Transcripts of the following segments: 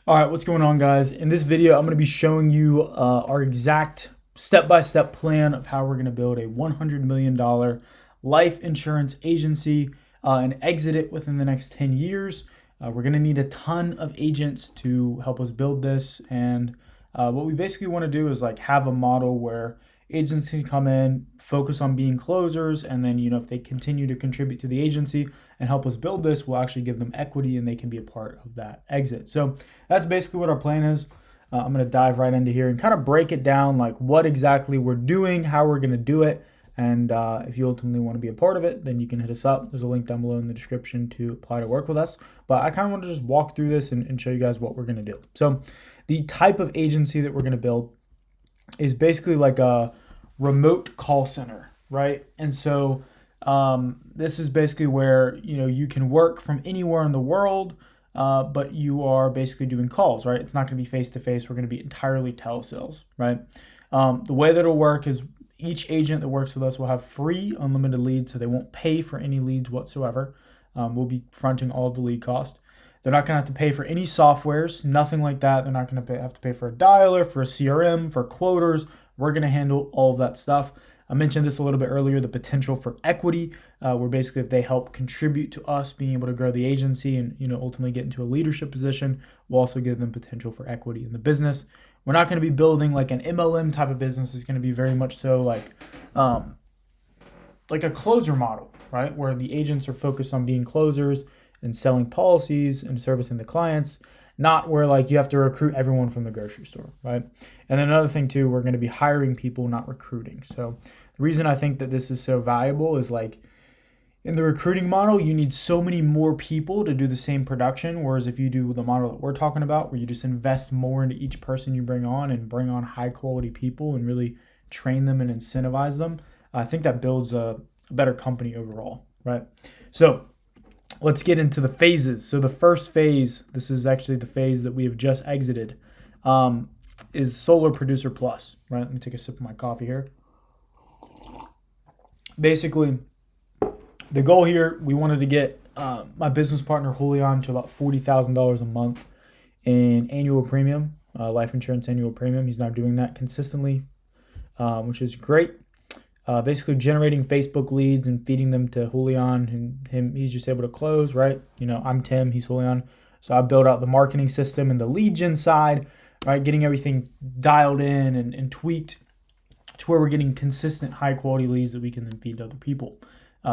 All right, what's going on, guys? In this video, I'm going to be showing you our exact step-by-step plan of how we're going to build a $100 million life insurance agency and exit it within the next 10 years. We're going to need a ton of agents to help us build this. And what we basically want to do is like have a model where agents can come in, focus on being closers, and then, if they continue to contribute to the agency and help us build this, we'll actually give them equity and they can be a part of that exit. So that's basically what our plan is. I'm going to dive right into here and kind of break it down, like what exactly we're doing, how we're going to do it. And if you ultimately want to be a part of it, then you can hit us up. There's a link down below in the description to apply to work with us. But I kind of want to just walk through this and show you guys what we're going to do. So the type of agency that we're going to build is basically like a remote call center, right? And so this is basically where you can work from anywhere in the world, but you are basically doing calls, right? It's not going to be face to face. We're going to be entirely telesales, right? The way that it'll work is each agent that works with us will have free unlimited leads, so they won't pay for any leads whatsoever. We'll be fronting all of the lead cost. They're not going to have to pay for any softwares, nothing like that. They're not going to have to pay for a dialer, for a CRM, for quoters. We're going to handle all of that stuff. I mentioned this a little bit earlier, the potential for equity, where basically if they help contribute to us being able to grow the agency and ultimately get into a leadership position, we'll also give them potential for equity in the business. We're not going to be building like an MLM type of business. It's going to be very much so like a closer model, right? Where the agents are focused on being closers and selling policies and servicing the clients, not where like you have to recruit everyone from the grocery store, right? And then another thing too, we're going to be hiring people, not recruiting. So the reason I think that this is so valuable is like in the recruiting model, you need so many more people to do the same production. Whereas if you do the model that we're talking about, where you just invest more into each person you bring on and bring on high quality people and really train them and incentivize them, I think that builds a better company overall, right? So let's get into the phases. So the first phase, this is actually the phase that we have just exited, is Solar Producer Plus, right? Let me take a sip of my coffee here. Basically, the goal here, we wanted to get my business partner Julian to about $40,000 a month in annual premium, life insurance annual premium. He's now doing that consistently, which is great. Basically generating Facebook leads and feeding them to Julian, and he's just able to close, right? I'm Tim, he's Julian. So I built out the marketing system and the lead gen side, right? Getting everything dialed in and tweaked to where we're getting consistent high quality leads that we can then feed to other people.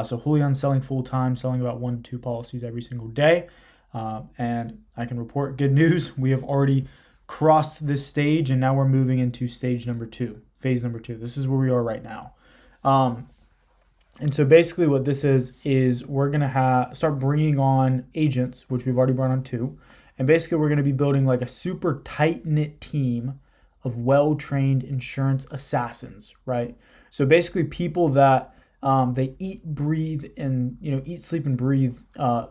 So Julian's selling full time, selling about 1 to 2 policies every single day. And I can report good news. We have already crossed this stage and now we're moving into stage number 2, phase number 2. This is where we are right now. And so basically what this is we're going to start bringing on agents, which we've already brought on 2. And basically we're going to be building like a super tight-knit team of well-trained insurance assassins, right? So basically people that they eat, breathe, and, eat, sleep, and breathe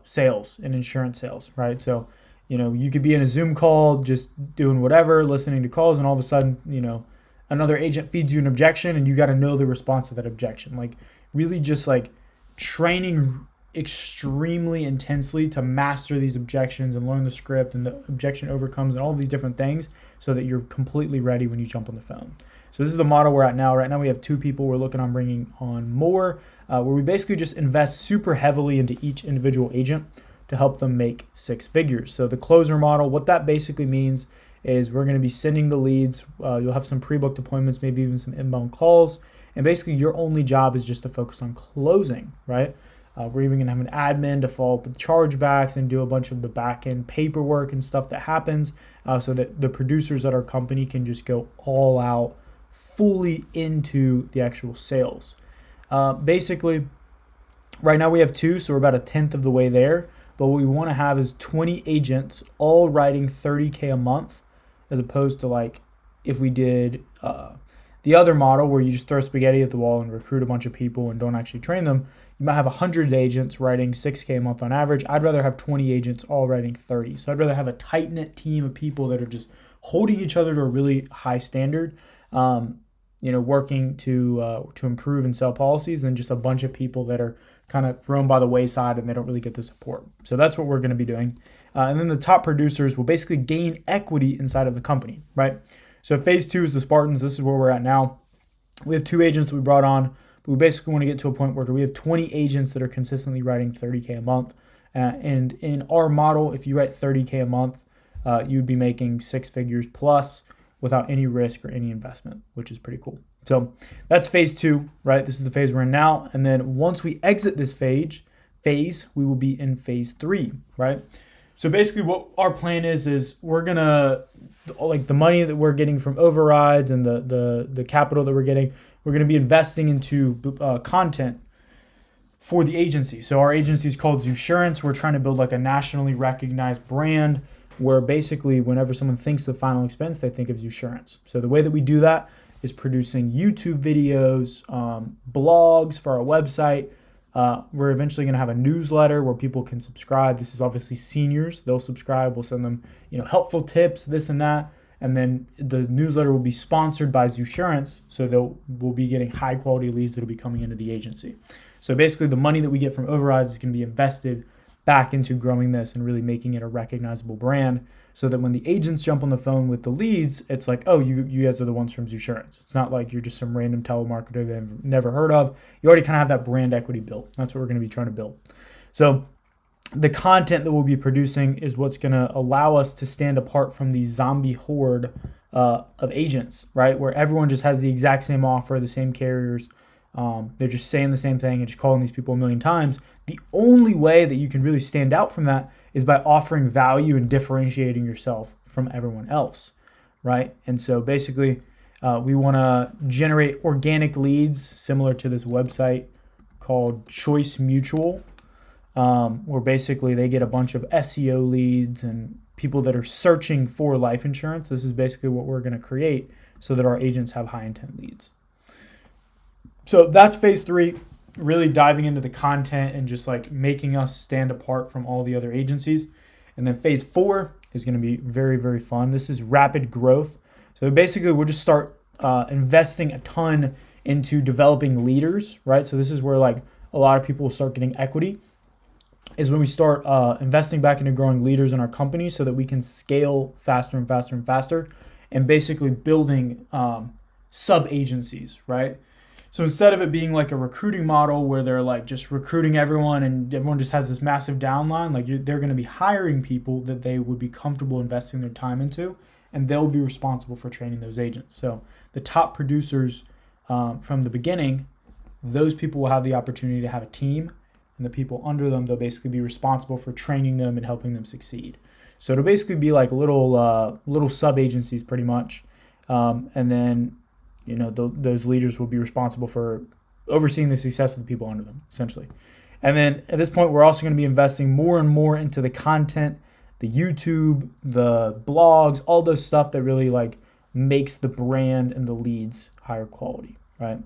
sales and insurance sales, right? So, you could be in a Zoom call, just doing whatever, listening to calls, and all of a sudden, another agent feeds you an objection and you got to know the response to that objection. Like really just like training extremely intensely to master these objections and learn the script and the objection overcomes and all these different things so that you're completely ready when you jump on the phone. So this is the model we're at now. Right now we have 2 people. We're looking on bringing on more, where we basically just invest super heavily into each individual agent to help them make 6 figures. So the closer model, what that basically means is we're going to be sending the leads. You'll have some pre-booked appointments, maybe even some inbound calls. And basically your only job is just to focus on closing, right? We're even going to have an admin to follow up with chargebacks and do a bunch of the back-end paperwork and stuff that happens so that the producers at our company can just go all out fully into the actual sales. Basically, right now we have 2, so we're about 1/10 of the way there. But what we want to have is 20 agents all writing $30K a month, as opposed to like if we did the other model where you just throw spaghetti at the wall and recruit a bunch of people and don't actually train them. You might have 100 agents writing $6K a month on average. I'd rather have 20 agents all writing 30. So I'd rather have a tight-knit team of people that are just holding each other to a really high standard, working to improve and sell policies, than just a bunch of people that are kind of thrown by the wayside and they don't really get the support. So that's what we're going to be doing. And then the top producers will basically gain equity inside of the company, right? So phase 2 is the Spartans. This is where we're at now. We have 2 agents that we brought on. But we basically want to get to a point where we have 20 agents that are consistently writing 30K a month. And in our model, if you write 30K a month, you would be making 6 figures plus without any risk or any investment, which is pretty cool. So that's phase 2, right? This is the phase we're in now. And then once we exit this phase, we will be in phase 3, right? So basically what our plan is we're going to, like the money that we're getting from overrides and the capital that we're getting, we're going to be investing into content for the agency. So our agency is called Zoosurance. We're trying to build like a nationally recognized brand where basically whenever someone thinks of Final Expense, they think of Zoosurance. So the way that we do that is producing YouTube videos, blogs for our website. We're eventually going to have a newsletter where people can subscribe. This is obviously seniors. They'll subscribe. We'll send them, helpful tips, this and that. And then the newsletter will be sponsored by Zoosurance. So we'll be getting high quality leads that will be coming into the agency. So basically the money that we get from overrides is going to be invested back into growing this and really making it a recognizable brand so that when the agents jump on the phone with the leads, it's like, oh, you guys are the ones from Zoosurance. It's not like you're just some random telemarketer they've never heard of. You already kind of have that brand equity built. That's what we're going to be trying to build. So the content that we'll be producing is what's going to allow us to stand apart from the zombie horde of agents, right? Where everyone just has the exact same offer, the same carriers. They're just saying the same thing and just calling these people a million times. The only way that you can really stand out from that is by offering value and differentiating yourself from everyone else, right? And so basically, we want to generate organic leads similar to this website called Choice Mutual, where basically they get a bunch of SEO leads and people that are searching for life insurance. This is basically what we're going to create so that our agents have high intent leads. So that's phase 3, really diving into the content and just like making us stand apart from all the other agencies. And then phase 4 is going to be very, very fun. This is rapid growth. So basically we'll just start investing a ton into developing leaders, right? So this is where like a lot of people will start getting equity, is when we start investing back into growing leaders in our company so that we can scale faster and faster and faster and basically building sub-agencies, right? So instead of it being like a recruiting model where they're like just recruiting everyone and everyone just has this massive downline, like they're going to be hiring people that they would be comfortable investing their time into, and they'll be responsible for training those agents. So the top producers from the beginning, those people will have the opportunity to have a team, and the people under them, they'll basically be responsible for training them and helping them succeed. So it'll basically be like little sub-agencies pretty much. And then those leaders will be responsible for overseeing the success of the people under them, essentially. And then at this point, we're also going to be investing more and more into the content, the YouTube, the blogs, all those stuff that really like makes the brand and the leads higher quality, right?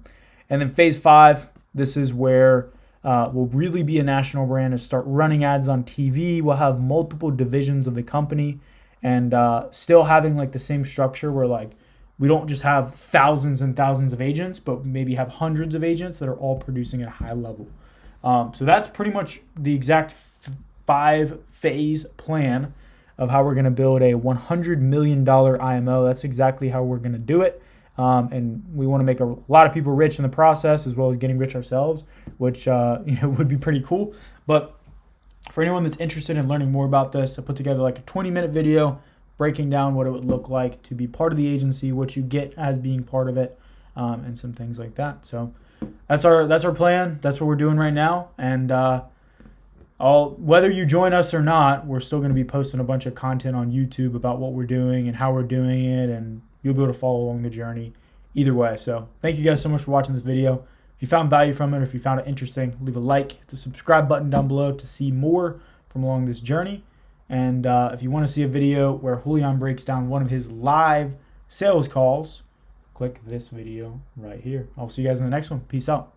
And then phase 5, this is where we'll really be a national brand and start running ads on TV. We'll have multiple divisions of the company and still having like the same structure where like we don't just have thousands and thousands of agents, but maybe have hundreds of agents that are all producing at a high level. So that's pretty much the exact 5-phase plan of how we're going to build a $100 million IMO. That's exactly how we're going to do it. And we want to make a lot of people rich in the process, as well as getting rich ourselves, which would be pretty cool. But for anyone that's interested in learning more about this, I put together like a 20-minute video breaking down what it would look like to be part of the agency, what you get as being part of it, and some things like that. So that's our plan. That's what we're doing right now. And whether you join us or not, we're still going to be posting a bunch of content on YouTube about what we're doing and how we're doing it, and you'll be able to follow along the journey either way. So thank you guys so much for watching this video. If you found value from it, or if you found it interesting, leave a like, hit the subscribe button down below to see more from along this journey. And if you want to see a video where Julian breaks down one of his live sales calls, click this video right here. I'll see you guys in the next one. Peace out.